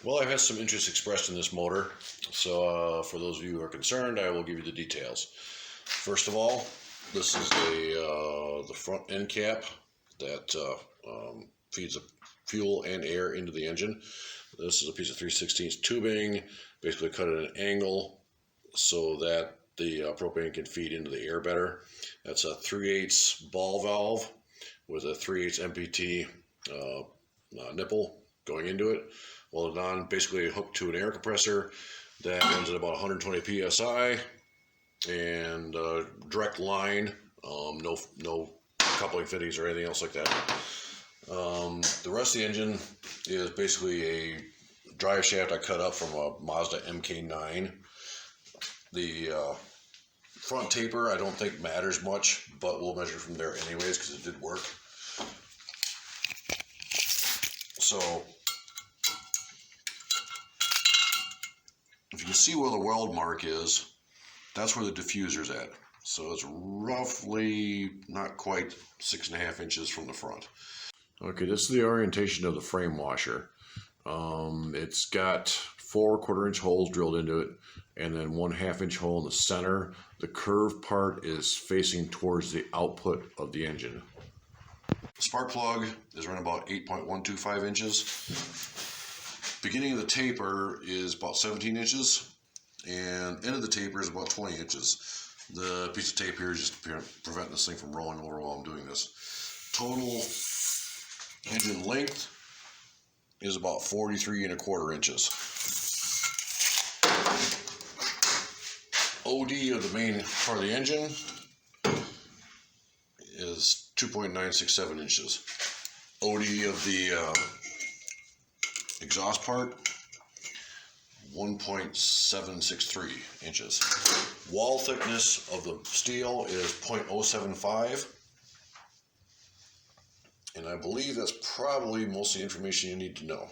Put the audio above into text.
Well, I've had some interest expressed in this motor, so for those of you who are concerned, I will give you the details. First of all, this is the front end cap that feeds the fuel and air into the engine. This is a piece of 3/16 tubing, basically cut at an angle so that the propane can feed into the air better. That's a 3/8 ball valve with a 3/8 MPT nipple going into it. Welded on, basically hooked to an air compressor that runs at about 120 psi and direct line, no coupling fittings or anything else like that. The rest of the engine is basically a drive shaft I cut up from a Mazda MK9. The front taper I don't think matters much, but we'll measure from there anyways because it did work. So if you can see where the weld mark is, that's where the diffuser's at. So it's roughly not quite 6.5 inches from the front. Okay, this is the orientation of the frame washer. It's got 4 1/4-inch holes drilled into it, and then 1/2 inch hole in the center. The curved part is facing towards the output of the engine. The spark plug is around about 8.125 inches. Beginning of the taper is about 17 inches, and end of the taper is about 20 inches. The piece of tape here is just preventing this thing from rolling over while I'm doing this. Total engine length is about 43 1/4 inches. OD of the main part of the engine is 2.967 inches. OD of the exhaust part, 1.763 inches. Wall thickness of the steel is 0.075. And I believe that's probably most of the information you need to know.